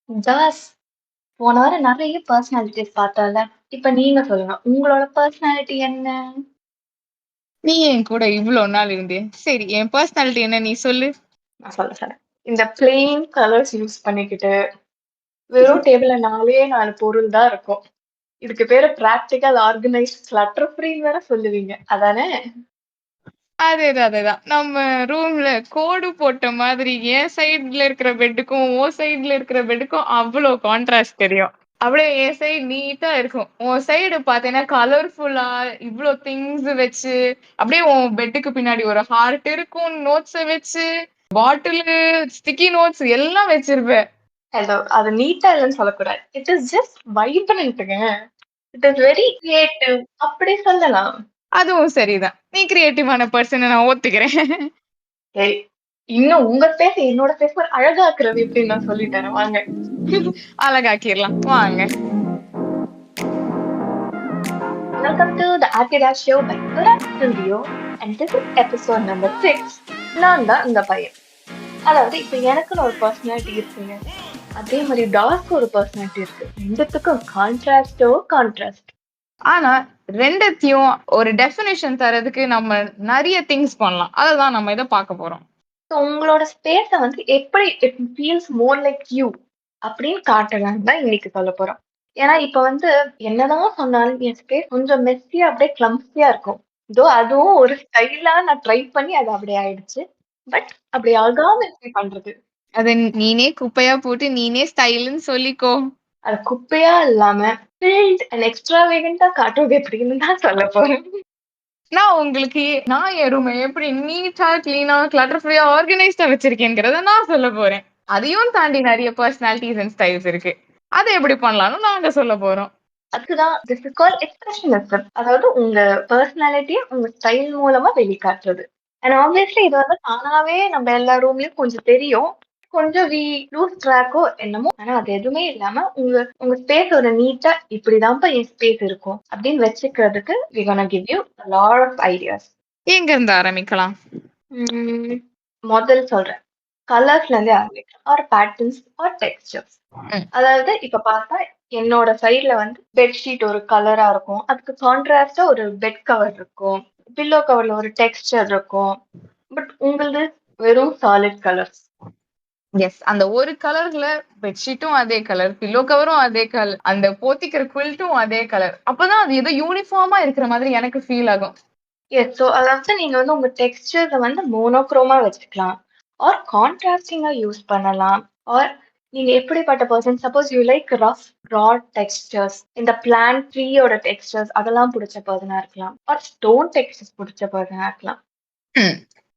தாஸ் போன வாரம் நெறைய பர்சனாலிட்டிஸ் பார்த்தோம்ல. இப்ப நீங்க சொல்லுங்க. உங்களோட பர்சனாலிட்டி என்ன? நீ என் கூட இவ்ளோ நாள் இருந்தியே. சரி, என் பர்சனாலிட்டி என்ன நீ சொல்லு? நான் சொல்றேன். இந்த பிளெயின் கலர்ஸ் யூஸ் பண்ணிக்கிட்டு, வெறும் டேபிள்ல 4 பொருள் தான் இருக்கும். இதுக்கு பேரு பிராக்டிகல், ஆர்கனைஸ்ட், கிளட்டர் ஃப்ரீன்னு வேற சொல்லுவீங்க. அதானே? அதேதான். நம்ம ரூம்ல கோடு போட்ட மாதிரி என் சைடுல இருக்கிற பெட்டுக்கும், உன் சைடுல இருக்கிற பெட்டுக்கும் அவ்ளோ கான்ட்ராஸ்ட் தெரியும். அப்படியே என் சைடு நீட்டா இருக்கும். உன் சைடு பார்த்தீங்கன்னா கலர்ஃபுல்லா இவ்ளோ திங்ஸ் வச்சு, அப்படியே உன் பெட்டுக்கு பின்னாடி ஒரு ஹார்ட் இருக்கும், நோட்ஸ வச்சு, பாட்டிலு, ஸ்டிக்கி நோட்ஸ் எல்லாம் வச்சிருப்ப. ஹலோ. அது நீட்டா இல்லன்னு சொல்லக்கூடாது. இட் இஸ் ஜஸ்ட் வைப்ரண்ட்ங்க. It is very creative. அப்படி சொல்லலாம். அதுவும் சரிதான். நீ கிரியேட்டிவான பெர்சன நான் ஒத்துக்கிறேன். சரி. இன்னும் உங்க ஃபேஸ் என்னோட ஃபேஸ் மாரி அழகாக்குறது எப்படின்னு நான் சொல்லி தரேன் வாங்க. அழகாக்கிரலாம். வாங்க. Welcome to the Arkidash Show by Kodak Studio, and this is episode number 6. நான் தான் இந்த பையன். அதாவது இப்ப எனக்குன்னு ஒரு பர்சனாலிட்டி இருக்குங்க. அதே மாதிரி டாஸ்க்கு ஒரு பர்சனாலிட்டி இருக்கு. ரெண்டுத்துக்கும் கான்ட்ராஸ்ட். ஆனா 2த்தையும் ஒரு டெஃபினிஷன் தர்றதுக்கு நம்ம நெறைய திங்ஸ் பண்ணலாம். அததான் நம்ம இத பார்க்க போறோம். ஸோ உங்களோட ஸ்பேஸ வந்து எப்படி it feels more like you அப்படின்னு காட்டலாம்னு தான் இன்னைக்கு சொல்ல போறோம். ஏன்னா இப்ப வந்து என்னதான் சொன்னாலும் என் ஸ்பேஸ் கொஞ்சம் மெஸ்ஸியா அப்படியே கிளம்ஸியா இருக்கும். இதோ அதுவும் ஒரு ஸ்டைலா நான் ட்ரை பண்ணி அது அப்படி ஆயிடுச்சு. பட் அப்படி ஆகாம எப்படி பண்றது? அத நீனே குப்பையா போட்டு நீனே ஸ்டைல்ன்னு சொல்லிக்கோ. அது குப்பையா இல்லாம ஃபில்ட் அண்ட் எக்ஸ்ட்ராவேகன்ட்டா காட்டுறது எப்படின்னு தான் சொல்ல போறேன். நான் என் ரூம எப்படி நீட்டா, கிளீனா, கிளட்டர் ஃப்ரீயா, ஆர்கனைஸ்டா வச்சிருக்கேங்கிறத நான் சொல்லப் போறேன். அதையும் தாண்டி நெறைய பெர்சனாலிட்டீஸ் அண்ட் ஸ்டைல்ஸ் இருக்கு. அத எப்படி பண்ணலாம்னு நாங்க சொல்லப் போறோம். அதுதான் திஸ் இஸ் கால்ட் எக்ஸ்பிரஷனிசம். அதாவது உங்க பர்சனாலிட்டிய உங்க ஸ்டைல் மூலமா வெளிக்காட்டுறது. அண்ட் ஆப்வியஸ்லி இது வந்து தானாவே நம்ம எல்லா ரூம்லயும் கொஞ்சம் தெரியும். கொஞ்சம் வி லூஸ் ட்ராக்கோ என்னமோ. ஆனா அது எதுவுமே இல்லாம உங்க உங்க ஸ்பேஸ் ஒரு நீட்டா இப்படிதான்ப்பா என் ஸ்பேஸ் இருக்கும் அப்படின்னு வச்சுக்கிறதுக்கு we gonna give you a lot of ideas. எங்க இருந்து ஆரம்பிக்கலாம்? முதல் சொல்றேன். கலர்ஸ்ல இருந்தே ஆரம்பிக்கலாம். Or patterns or textures. ம். அதாவது இப்ப பார்த்தா என்னோட சைடுல வந்து பெட்ஷீட் ஒரு கலரா இருக்கும். அதுக்கு கான்ட்ராஸ்டா ஒரு பெட் கவர் இருக்கும். பில்லோ கவர்ல ஒரு டெக்ஸ்சர் இருக்கும். பட் உங்களது வெறும் சாலிட் கலர்ஸ். எஸ். அந்த ஒரு கலர்ல பெட்ஷீட்டும் அதே கலர், பில்லோ கவரும் அதே கலர், அந்த போத்திக்கிற குவில்ட்டும் அதே கலர். அப்பதான் அது ஏதோ யூனிஃபார்மா இருக்கிற மாதிரி எனக்கு ஃபீல் ஆகும். எஸ். ஸோ அதாவது நீங்க வந்து உங்க டெக்ஸ்சர்ஸ வந்து மோனோக்ரோமா வச்சுக்கலாம். ஆர் கான்ட்ராஸ்டிங்கா யூஸ் பண்ணலாம். ஆர் நீங்க எப்படிப்பட்ட person suppose you like rough raw textures இந்த பிளான்ட் ட்ரீயோட டெக்ஸ்சர்ஸ் அதெல்லாம் பிடிச்ச பர்சனா இருக்கலாம். ஆர் ஸ்டோன் டெக்ஸ்சர்ஸ் பிடிச்ச பர்சனா இருக்கலாம்.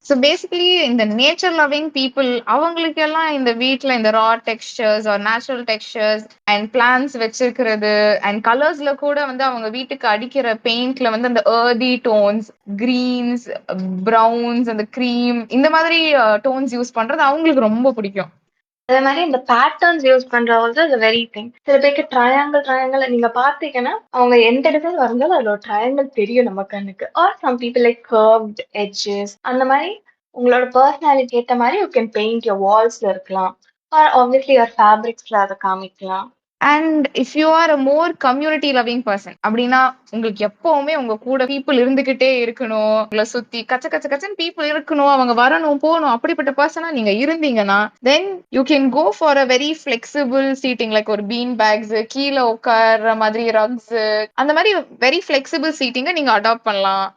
ஸோ பேசிக்கலி இந்த நேச்சர் லவ்விங் பீப்புள் அவங்களுக்கெல்லாம் இந்த வீட்ல இந்த raw textures or natural textures and plants வச்சிருக்கிறது அண்ட் கலர்ஸ்ல கூட வந்து அவங்க வீட்டுக்கு அடிக்கிற பெயிண்ட்ல வந்து அந்த ஏர்தி டோன்ஸ், கிரீன்ஸ், ப்ரௌன்ஸ், அந்த கிரீம் இந்த மாதிரி டோன்ஸ் யூஸ் பண்றது அவங்களுக்கு ரொம்ப பிடிக்கும். அதே மாதிரி இந்த பேட்டர்ன்ஸ் யூஸ் பண்றது அது வெரி திங். சில பேருக்கு ட்ரையாங்கிள் நீங்க பாத்தீங்கன்னா அவங்க எந்த டிசைன் வரைஞ்சாலும் அதுல ஒரு ட்ரையாங்கிள் தெரியும் நம்ம கண்ணுக்கு. Or some people like curved edges அந்த மாதிரி உங்களோட பர்சனாலிட்டி ஏத்த மாதிரி யூ கேன் பெயிண்ட் யோர் வால்ஸ்ல இருக்கலாம். ஆர் ஆப்வியஸ்லி யோர் ஃபேப்ரிக்ஸ்ல அதை காமிக்கலாம். And if you are a more community loving person அப்படின்னா உங்களுக்கு எப்பவுமே உங்க கூட பீப்புள் இருந்துகிட்டே இருக்கணும், உங்களை சுத்தி கச்ச கச்ச கச்சன் பீப்புள் இருக்கணும், அவங்க வரணும் போகணும் அப்படிப்பட்ட பர்சனா நீங்க இருந்தீங்கன்னா then you can go for a very flexible seating like ஒரு பீன் பேக்ஸ், கீழே உட்கார்ற மாதிரி ரக்ஸ், அந்த மாதிரி வெரி ஃபிளெக்சிபிள் சீட்டிங்கை நீங்க அடாப்ட் பண்ணலாம்.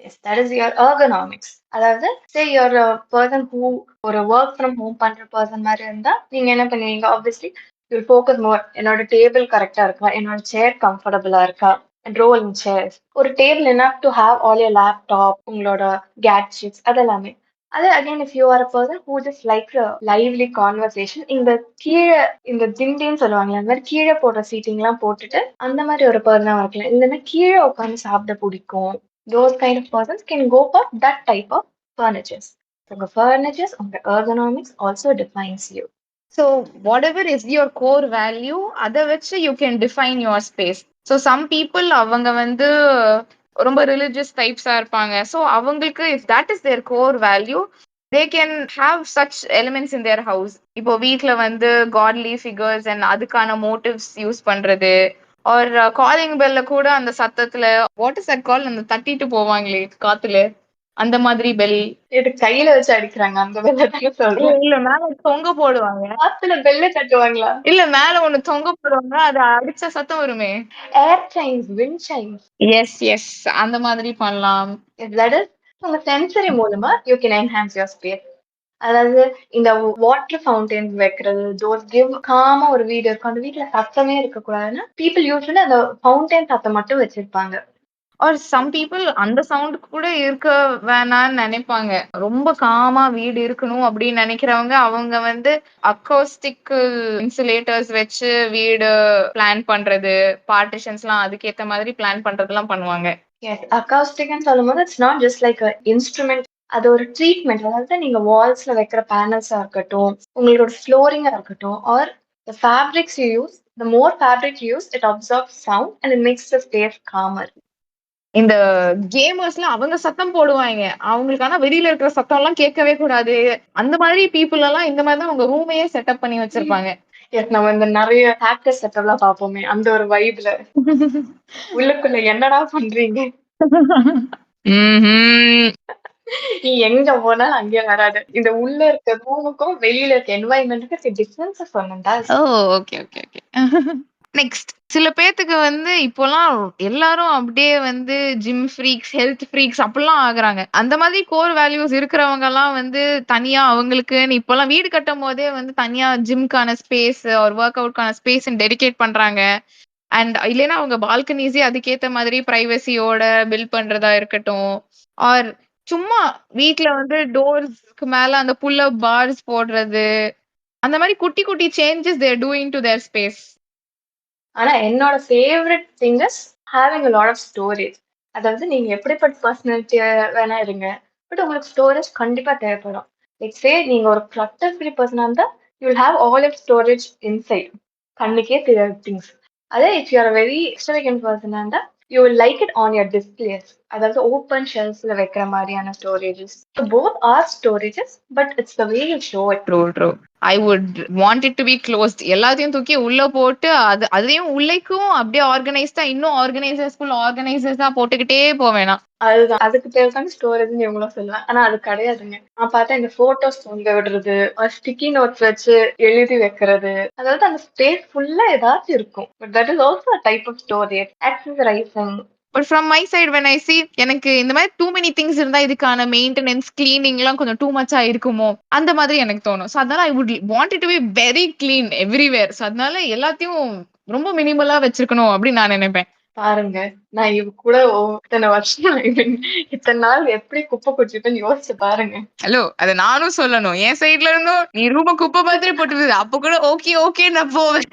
Yes, that is your ergonomics. அதாவது say you're a person who ஒரு work from home பண்ற person மாதிரி இருந்தா நீங்க என்ன பண்ணுவீங்க? Obviously you'll focus more. என்னோட டேபிள் கரெக்டா இருக்கா? என்னோட சேர் கம்ஃபர்டபுளா இருக்கா? Rolling chairs. ஒரு table enough to have all your laptop, உங்களோட gadgets அதெல்லாமே. அதே again if you are a person who just likes a lively conversation இந்த கீழே இந்த திண்டின்னு சொல்லுவாங்களே அந்த மாதிரி கீழே போடுற சீட்டிங்லாம் போட்டுட்டு அந்த மாதிரி ஒரு பர்சனாக இருக்கலாம். இல்லைன்னா கீழே உட்காந்து சாப்பிட பிடிக்கும். Those kind of persons can go for that type of furnitures. So furnitures on the ergonomics also defines you. So whatever is your core value, அதை வச்சு you can define your space. So some people அவங்க வந்து ரொம்ப religious டைப்ஸா இருப்பாங்க. So அவங்களுக்கு if that is their core value, they can have such elements in their house. இப்போ வீட்ல வந்து godly figures and அதுக்கான motives யூஸ் பண்றது, or காலிங் பெல்ல கூட அந்த சத்தத்துல வாட் இஸ் தட் கால், அந்த தட்டிட்டு போவாங்களே காத்துல, அந்த மாதிரி பெல். இது கையில வச்சு அடிக்கிறாங்க அந்த பெல்ல தானே சொல்றேன். இல்ல மேல தொங்க போடுவாங்க. காத்துல பெல்ல தட்டுவாங்களா? இல்ல மேல ஒண்ணு தொங்க போடுவாங்க, அது அடிச்ச சத்தம் வருமே. Air chimes, wind chimes. Yes yes, அந்த மாதிரி பண்ணலாம். தட் இஸ் உங்க சென்சரி மூலமா you can enhance your space. அதாவது இந்த வாட்டர் ஃபவுண்டைன்ஸ் வைக்கிறது, தோஸ் கிவ் காமா ஒரு வீடு இருக்கும், அந்த வீட்டுல சத்தமே இருக்கக்கூடாதுன்னா பீப்புள் யூஸ்வலி அந்த ஃபவுண்டைன் சத்தம் மட்டும் வச்சிருப்பாங்க. ஆர் சம் பீப்புள் அந்த சவுண்ட் கூட இருக்க வேணாம்னு நினைப்பாங்க. ரொம்ப காமா வீடு இருக்கணும் அப்படின்னு நினைக்கிறவங்க, அவங்க வந்து அக்கோஸ்டிக் இன்சுலேட்டர்ஸ் வச்சு வீடு பிளான் பண்றது, பார்ட்டிஷன்ஸ்லாம் அதுக்கேத்த மாதிரி பிளான் பண்றதெல்லாம் பண்ணுவாங்க. எஸ், அக்காஸ்டிக்னு சொல்லும்போது it's not just like a instrument, அது ஒரு ட்ரீட்மெண்ட். அதாவது நீங்க வால்ஸ்ல வைக்கிற பேனல்ஸா இருக்கட்டும், உங்களோட ஃப்ளோரிங்கா இருக்கட்டும், or the fabrics you use, the more fabric you use, it absorbs sound and it makes the space calmer. இந்த கேமர்ஸ்ல அவங்க சத்தம் போடுவாங்க, அவங்களுக்கு ஆனா வெளியில இருக்கிற சத்தம் எல்லாம் கேட்கவே கூடாது. அந்த மாதிரி பீப்புள் எல்லாம் இந்த மாதிரி தான் அவங்க ரூமையே செட்டப் பண்ணி வச்சிருப்பாங்க. எஸ், நம்ம இந்த நிறைய ஹேக்கர் செட்டப்லாம் பார்ப்போமே, அந்த ஒரு வைப்ல உள்ளுக்குள்ள என்னடா பண்றீங்க, நீ எங்க போனாலும் அங்கே வராது. இந்த உள்ள இருக்க ரூமுக்கும் வெளியில இருக்க என்வாயன்மெண்ட்டுக்கு டிஃபரன்ஸ் சொன்னேன்டா. ஓ ஓகே ஓகே ஓகே. நெக்ஸ்ட், சில பேத்துக்கு வந்து இப்போலாம் எல்லாரும் அப்படியே வந்து ஜிம் ஃப்ரீக்ஸ், ஹெல்த் ஃப்ரீக்ஸ் அப்படிலாம் ஆகுறாங்க. அந்த மாதிரி கோர் வேல்யூஸ் இருக்கிறவங்க எல்லாம் வந்து தனியா அவங்களுக்குன்னு இப்போலாம் வீடு கட்டும் போதே வந்து தனியா ஜிம்க்கான ஸ்பேஸ் ஒரு ஒர்க் அவுட்கான ஸ்பேஸ் டெடிகேட் பண்றாங்க. அண்ட் இல்லைன்னா அவங்க பால்கனிஸே அதுக்கேத்த மாதிரி பிரைவசியோட பில்ட் பண்றதா இருக்கட்டும், ஆர் சும்மா வீட்ல வந்து டோர்ஸ்க்கு மேல அந்த புல் அப் பார்ஸ் போடுறது, அந்த மாதிரி குட்டி குட்டி changes they're doing to their space. ஆனா என்னோட favourite thing is having a lot of storage. அதாவது நீங்க எப்படிப்பட்ட பர்சனாலிட்டி வேணா இருங்க, பட் உங்களுக்கு ஸ்டோரேஜ் கண்டிப்பா தேவைப்படும். லைக் சே நீங்க ஒரு கிளட்டர் ஃப்ரீ பர்சனா இருந்தா you will have all your storage inside, கண்ணுக்கே தெரியாத திங்ஸ். அதே இஃப் யூ ஆர் வெரி எக்ஸ்ட்ராவேகன்ட் பர்சனா இருந்தா you will like it on your displays, அதாவது ஓப்பன் ஷெல்ஃப்ல வைக்கிற மாதிரியான storages. Both are storages, but it's the way you show it. True true. I would want it to be closed. எல்லாத்தையும் தூக்கி உள்ள போட்டு அதையும் உள்ளேக்கும் அப்படியே ஆர்கனைஸ்டா இன்னும் ஆர்கனைசர்ஸா போட்டுக்கிட்டே போவேனா. அதுதான், அதுக்கு பேர் தான் ஸ்டோரேஜ்னு இவங்களும் சொல்லுவேன். ஆனா அது கிடையாதுங்க. நான் பார்த்தா இந்த போட்டோஸ் தொங்க விடுறது, ஸ்டிக்கி நோட்ஸ் வச்சு எழுதி வைக்கிறது, அதாவது அந்த ஸ்பேஸ் ஃபுல்லா ஏதாச்சும் இருக்கும். But that is also a type of storage. Accessorising. But from my side when I see, எனக்கு இந்த மாதிரி டூ மெனி திங்ஸ் இருந்தா இதுக்கான மெயின்டெனன்ஸ் கிளீனிங் எல்லாம் கொஞ்சம் டூ மச்சா இருக்குமோ அந்த மாதிரி எனக்கு தோணும். ஸோ அதனால I would want it to be very clean everywhere. So அதனால எல்லாத்தையும் ரொம்ப மினிமலா வச்சிருக்கணும் அப்படின்னு நான் நினைப்பேன். பாருங்க, நான் இவ கூட இத்தனை வருஷம் இத்தனை நாள் எப்படி குப்பை கொட்டிப்பேன்னு யோசிச்சு பாருங்க. ஹலோ, அத நானும் சொல்லணும். என் சைடுல இருந்தும் நீ ரூம குப்பை மாதிரி போட்டுருது, அப்ப கூட ஓகே ஓகே நான் போவேன்.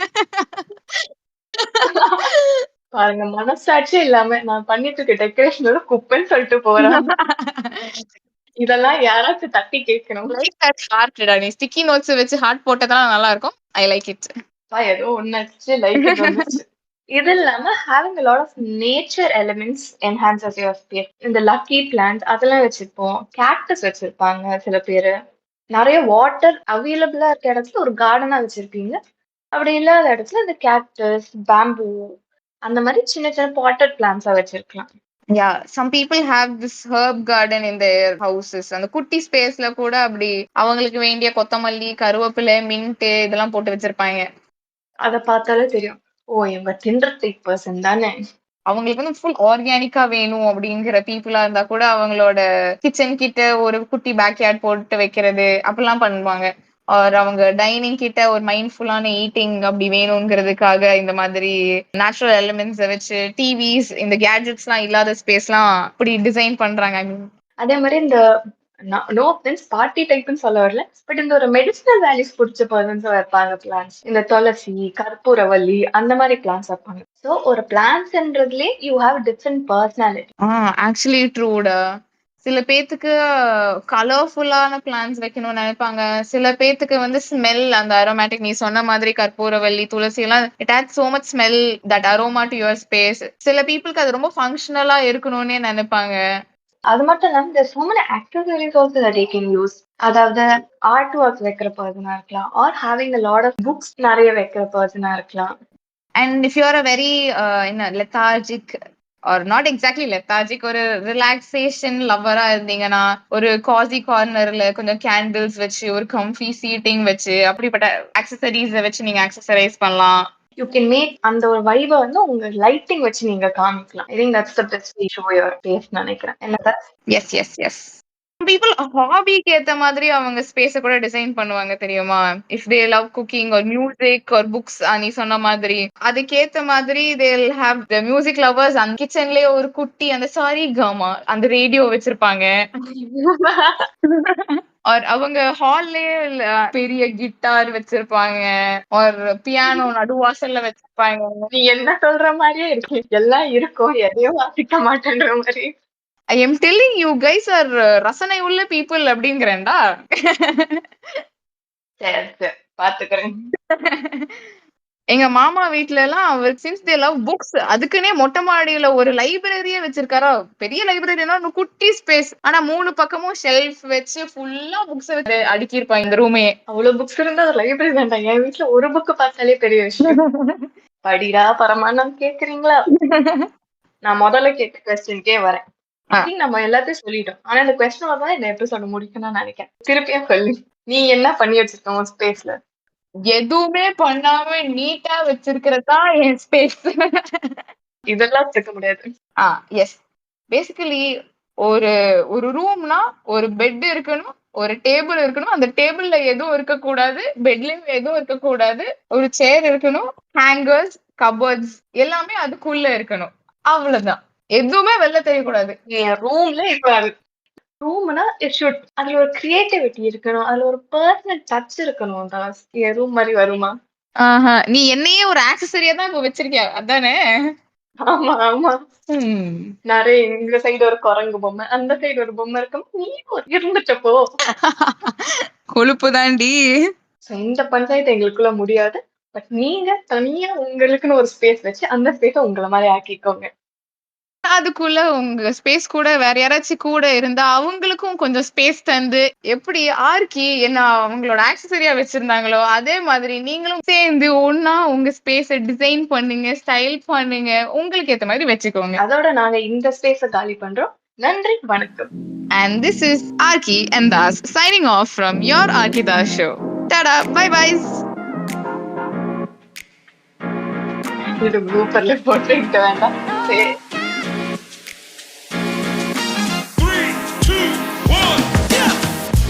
பாருங்க, மனசாட்சி இல்லாம நான் பண்ணிட்டு இருக்க டெக்கரேஷனோட குப்பைன்னு சொல்லிட்டு போறேன். இதெல்லாம் யாராச்சும் தட்டி கேட்கணும். லைக் தட் ஹார்ட்டடா, நீ ஸ்டிக்கி நோட்ஸ் வச்சு ஹார்ட் போட்டதெல்லாம் நல்லா இருக்கும். I like it. ஏதோ ஒன்னாச்சு லைக் இட் வந்துச்சு. இது இல்லாம having a lot of nature elements enhances your space. இந்த லக்கி பிளான்ட் அதெல்லாம் வச்சிருப்போம், கேக்டஸ் வச்சிருப்பாங்க சில பேரு. நிறைய வாட்டர் அவைலபிளா இருக்க இடத்துல ஒரு கார்டனா வச்சிருப்பீங்க. அப்படி இல்லாத இடத்துல இந்த கேக்டஸ், பேம்பூ அந்த மாதிரி சின்ன சின்ன பாட்டட் பிளான்ட்ஸா வச்சிருக்கலாம். Yeah, some people have this herb garden in their houses. அந்த குட்டி ஸ்பேஸ்ல கூட அப்படி அவங்களுக்கு வேண்டிய கொத்தமல்லி, கருவேப்பிலை, மின்ட் இதெல்லாம் போட்டு வச்சிருப்பாங்க. அத பார்த்தாலே தெரியும், ஓ இவங்க தின்ற டைப் பர்சன் தானே. அவங்களுக்கு வந்து ஃபுல் ஆர்கானிக்கா வேணும் அப்படிங்கிற பீப்புளா இருந்தா கூட அவங்களோட கிச்சன் கிட்ட ஒரு குட்டி பேக்யார்ட் போட்டு வைக்கிறது அப்படிலாம் பண்ணுவாங்க. ஆர் அவங்க டைனிங் கிட்ட ஒரு மைண்ட்ஃபுல்லான ஈட்டிங் அப்படி வேணுங்கிறதுக்காக இந்த மாதிரி நேச்சுரல் எலிமெண்ட்ஸை வச்சு டிவிஸ், இந்த கேட்ஜெட்ஸ் எல்லாம் இல்லாத ஸ்பேஸ் எல்லாம் அப்படி டிசைன் பண்றாங்க. அதே மாதிரி இந்த நோ ஆஃபென்ஸ் பார்ட்டி டைப்னு சொல்ல வரல, பட் இந்த ஒரு மெடிசினல் வேல்யூஸ் பிடிச்ச பர்சன்ஸ் வைப்பாங்க பிளான்ஸ். இந்த துளசி, கற்பூரவல்லி அந்த மாதிரி பிளான்ஸ் வைப்பாங்க. ஸோ ஒரு பிளான்ஸ்ன்றதுலே you have different personality. Actually ட்ரூடா. சில பேத்துக்கு கலர்ஃபுல்லான பிளான்ஸ் வைக்கணும்னு நினைப்பாங்க. சில பேத்துக்கு வந்து ஸ்மெல், அந்த அரோமேட்டிக், நீ சொன்ன மாதிரி கற்பூரவல்லி, துளசி எல்லாம் it add so much smell, that aroma to your space. சில பீப்புளுக்கு அது ரொம்ப ஃபங்க்ஷனலா இருக்கணும்னே நினைப்பாங்க. அது மட்டும் இல்லாம there's so many accessories also that they can use. அதாவது ஆர்ட் ஒர்க் வைக்கிற பர்சனா இருக்கலாம், or having a lot of books நிறைய வைக்கிற பர்சனா இருக்கலாம். And if you're a very என்ன lethargic or not exactly lethargic, ஒரு ரிலாக்ஸேஷன் லவ்வரா இருந்தீங்கன்னா ஒரு காசி கார்னர்ல கொஞ்சம் கேண்டில்ஸ் வச்சு ஒரு கம்ஃபி சீட்டிங் வச்சு அப்படிப்பட்ட ஆக்சசரிஸ் வச்சு நீங்க ஆக்சசரைஸ் பண்ணலாம். யூ கேன் மேக் அந்த ஒரு வைபை வந்து உங்க லைட்டிங் வச்சு நீங்க காமிக்கலாம். I think that's the best way show your face நினைக்கிறேன். என்னதா? Yes yes yes. பீப்புள் ஹாபிக்கு ஏத்த மாதிரி அவங்க ஸ்பேஸ கூட டிசைன் பண்ணுவாங்க தெரியுமா? If they love cooking or music or books, நீ சொன்ன மாதிரி அதுக்கேத்த மாதிரி they will have the music lovers அந்த கிச்சன்லயே ஒரு குட்டி அந்த சாரி காமா அந்த ரேடியோ வச்சிருப்பாங்க. ஆர் அவங்க ஹால்லயே பெரிய கிட்டார் வச்சிருப்பாங்க, ஆர் பியானோ நடுவாசல்ல வச்சிருப்பாங்க. நீ என்ன சொல்ற மாதிரியே இருக்கு. எல்லாம் இருக்கும், எதையும் வாசிக்க மாட்டேன்ற மாதிரி. I am telling you guys are ரசனை உள்ள பீப்புள் அப்படிங்கிறேன்டா. சரி சரி பாத்துக்கிறேன். எங்க மாமா வீட்ல எல்லாம் அவர் சின்ஸ் தே லவ் புக்ஸ் அதுக்குன்னே மொட்டை மாடியில ஒரு லைப்ரரியே வச்சிருக்காரா. பெரிய லைப்ரரினா குட்டி ஸ்பேஸ், ஆனா 3 பக்கமும் ஷெல்ஃப் வச்சு ஃபுல்லா புக்ஸ் வச்சு அடுக்கியிருப்பாங்க இந்த ரூமே. அவ்வளவு புக்ஸ் இருந்தா ஒரு லைப்ரரி வேண்டாம். என் வீட்டுல ஒரு புக் பார்த்தாலே பெரிய விஷயம். படிடா பரமானம் கேக்குறீங்களா? நான் முதல்ல கேட்ட கொஸ்டின்கே வரேன். நம்ம எல்லாத்தையும் சொல்லிட்டோம், ஆனா இந்த கொஸ்டின் தான் இந்த எபிசோட முடிக்கணும்னு நினைக்கிறேன். திருப்பியும் சொல்லு, நீ என்ன பண்ணி வச்சிருக்க உன் ஸ்பேஸ்ல? எதுவுமே பண்ணாம நீட்டா வச்சிருக்கிறதா என் ஸ்பேஸ். இதெல்லாம் இருக்க முடியாது. எஸ், பேசிக்கலி ஒரு ஒரு ரூம்னா ஒரு பெட் இருக்கணும், ஒரு டேபிள் இருக்கணும், அந்த டேபிள்ல எதுவும் இருக்க கூடாது, பெட்லயும் எதுவும் இருக்க கூடாது, ஒரு சேர் இருக்கணும், ஹேங்கர்ஸ் கபோர்ட்ஸ் எல்லாமே அதுக்குள்ள இருக்கணும். அவ்வளவுதான், எதுவுமே வெளில தெரியக்கூடாது. என் ரூம்ல இப்ப ரூம்னா இட் ஷுட் அதுல ஒரு கிரியேட்டிவிட்டி இருக்கணும், அதுல ஒரு பர்சனல் டச் இருக்கணும். என் ரூம் மாதிரி வருமா? நீ என்னையே ஒரு ஆக்சசரியா தான் இப்ப வச்சிருக்கியா அதானே? ஆமா ஆமா. நிறைய இந்த சைடு ஒரு குரங்கு பொம்மை, அந்த சைடு ஒரு பொம்மை இருக்கும், நீ இருந்துட்டப்போ கொழுப்பு தாண்டி. இந்த பஞ்சாயத்து எங்களுக்குள்ள முடியாது. பட் நீங்க தனியா உங்களுக்குன்னு ஒரு ஸ்பேஸ் வச்சு அந்த ஸ்பேஸ உங்களை மாதிரி ஆக்கிக்கோங்க. அதுக்குள்ள உங்க ஸ்பேஸ் கூட வேற யாராச்சும் கூட இருந்தா அவங்களுக்கும் கொஞ்சம் ஸ்பேஸ் தந்து, எப்படி ஆர்கி என்ன அவங்களோட ஆக்சசரியா வச்சிருந்தாங்களோ அதே மாதிரி நீங்களும் சேர்ந்து ஒன்னா உங்க ஸ்பேஸ டிசைன் பண்ணுங்க, ஸ்டைல் பண்ணுங்க, உங்களுக்கு ஏத்த மாதிரி வச்சுக்கோங்க. அதோட நாங்க இந்த ஸ்பேஸ காலி பண்றோம். நன்றி, வணக்கம். And this is Arki and Das signing off from your Arki Das show. Tada, bye bye. இது ப்ளூப்பர்ல போட்டுக்கிட்ட வேண்டாம். சரி.